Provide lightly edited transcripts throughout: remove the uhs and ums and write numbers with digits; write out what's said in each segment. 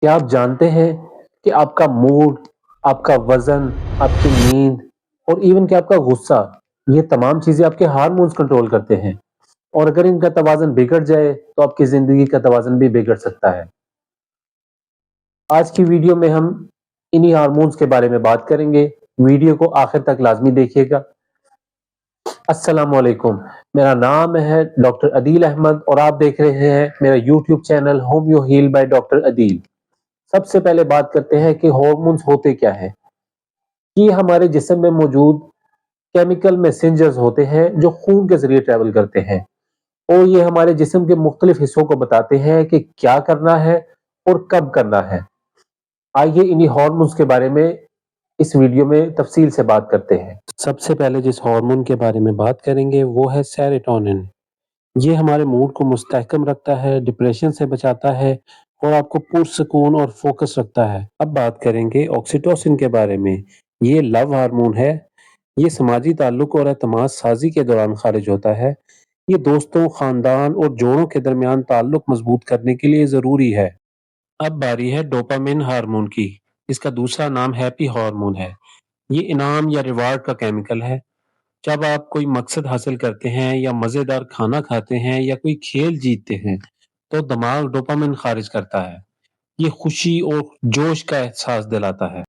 क्या आप जानते हैं कि आपका मूड, आपका वज़न, आपकी नींद और इवन कि आपका गुस्सा, ये तमाम चीज़ें आपके हार्मोन्स कंट्रोल करते हैं और अगर इनका तवाज़ुन बिगड़ जाए, तो आपकी ज़िंदगी का तवाज़ुन भी बिगड़ सकता है। आज की वीडियो में हम इन्हीं हार्मोन्स के बारे में बात करेंगे। वीडियो को आखिर तक लाज़मी देखिएगा। अस्सलाम वालेकुम, मेरा नाम है डॉक्टर अदील अहमद और आप देख रहे हैं मेरा YouTube channel homeo heal by doctor Adeel. सबसे पहले बात करते हैं कि हार्मोन्स होते क्या हैं। ये हमारे जिस्म में मौजूद केमिकल मैसेंजर्स होते हैं जो खून के ज़रिए ट्रैवल करते हैं और ये हमारे जिस्म के मुख्तलिफ हिस्सों को बताते हैं कि क्या करना है और कब करना है। आइए इन्हीं हार्मोन्स के बारे में इस वीडियो में तफसील से बात करते हैं। सबसे पहले जिस हार्मोन के बारे में बात करेंगे वो है सेरोटोनिन। ये हमारे मूड को मुस्तहकम रखता है, डिप्रेशन से बचाता है और आपको पुरसकून और फोकस रखता है। अब बात करेंगे ऑक्सीटोसिन के बारे में। ये लव हार्मोन है। ये समाजी ताल्लुक और एतमाद साजी के दौरान खारिज होता है। ये दोस्तों, खानदान और जोड़ों के दरमियान ताल्लुक मजबूत करने के लिए ज़रूरी है। अब बारी है डोपामिन हार्मोन की। इसका दूसरा नाम हैप्पी हार्मोन है। ये इनाम या रिवार्ड का केमिकल है। जब आप कोई मकसद हासिल करते हैं या मज़ेदार खाना खाते हैं या कोई खेल जीतते हैं, तो दिमाग डोपामिन खारिज करता है। ये खुशी और जोश का एहसास दिलाता है।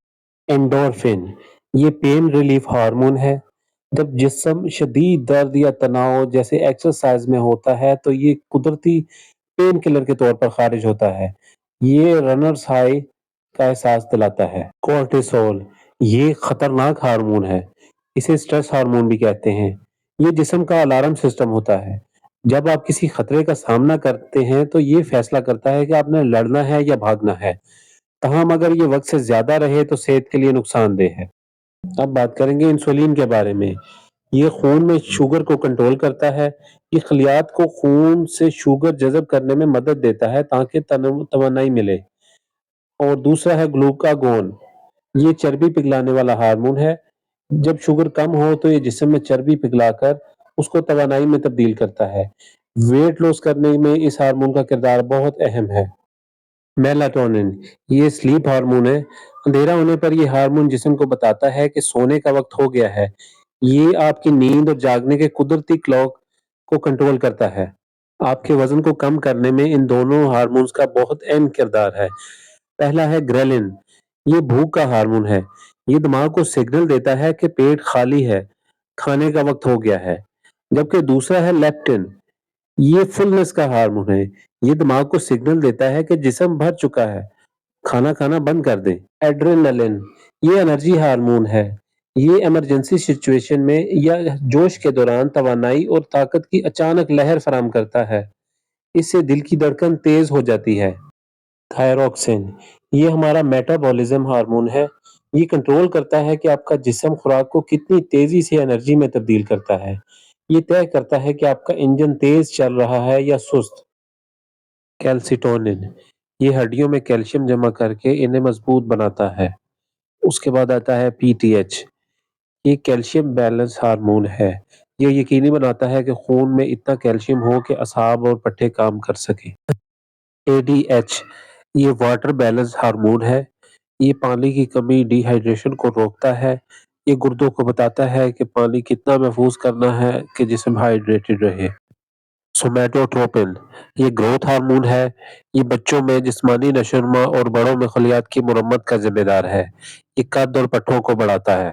एंडोर्फिन, ये पेन रिलीफ हार्मोन है। जब जिस्म शदीद दर्द या तनाव जैसे एक्सरसाइज में होता है, तो ये कुदरती पेन किलर के तौर पर खारिज होता है। ये रनर्स हाई का एहसास दिलाता है। कोर्टिसोल, ये खतरनाक हार्मोन है। इसे स्ट्रेस हार्मोन भी कहते हैं। ये जिस्म का अलार्म सिस्टम होता है। जब आप किसी खतरे का सामना करते हैं, तो ये फैसला करता है कि आपने लड़ना है या भागना है। ताहम अगर ये वक्त से ज्यादा रहे तो सेहत के लिए नुकसानदेह है। अब बात करेंगे इंसुलिन के बारे में। ये खून में शुगर को कंट्रोल करता है। ये खलियात को खून से शुगर जज़ब करने में मदद देता है ताकि तवानाई मिले। और दूसरा है ग्लूकागोन। ये चर्बी पिघलाने वाला हार्मोन है। जब शुगर कम हो तो ये जिस्म में चर्बी पिघलाकर उसको तवानाई में तब्दील करता है। वेट लॉस करने में इस हार्मोन का किरदार बहुत अहम है। मेलाटोनिन, ये स्लीप हार्मोन है। अंधेरा होने पर ये हार्मोन जिस्म को बताता है कि सोने का वक्त हो गया है। ये आपकी नींद और जागने के कुदरती क्लॉक को कंट्रोल करता है। आपके वजन को कम करने में इन दोनों हार्मोन्स का बहुत अहम किरदार है। पहला है ग्रेलिन, ये भूख का हार्मोन है। ये दिमाग को सिग्नल देता है कि पेट खाली है, खाने का वक्त हो गया है। जबकि दूसरा है लेप्टिन, ये फुलनेस का हार्मोन है। ये दिमाग को सिग्नल देता है कि जिस्म भर चुका है, खाना खाना बंद कर दें। एड्रेनलिन, ये एनर्जी हार्मोन है। ये इमरजेंसी सिचुएशन में या जोश के दौरान तवानाई और ताकत की अचानक लहर फराहम करता है। इससे दिल की धड़कन तेज हो जाती है। थायरॉक्सिन, ये हमारा मेटाबॉलिज्म हार्मोन है। ये कंट्रोल करता है कि आपका जिस्म खुराक को कितनी तेजी से एनर्जी में तब्दील करता है। ये तय करता है कि आपका इंजन तेज चल रहा है या सुस्त। कैल्सिटोनिन, ये हड्डियों में कैल्शियम जमा करके इन्हें मजबूत बनाता है। उसके बाद आता है पीटीएच, ये कैल्शियम बैलेंस हार्मोन है। ये यकीनी बनाता है कि खून में इतना कैल्शियम हो कि असाब और पट्टे काम कर सकें। एडीएच, ये वाटर बैलेंस हार्मोन है। ये पानी की कमी, डिहाइड्रेशन को रोकता है। ये गुर्दों को बताता है कि पानी कितना महफूज करना है कि जिस्म हाइड्रेटेड रहे। सोमैटोट्रोपिन, ये ग्रोथ हार्मोन है। ये बच्चों में जिस्मानी नशोनुमा और बड़ों में खलियात की मुरम्मत का जिम्मेदार है। ये कद और पट्टों को बढ़ाता है।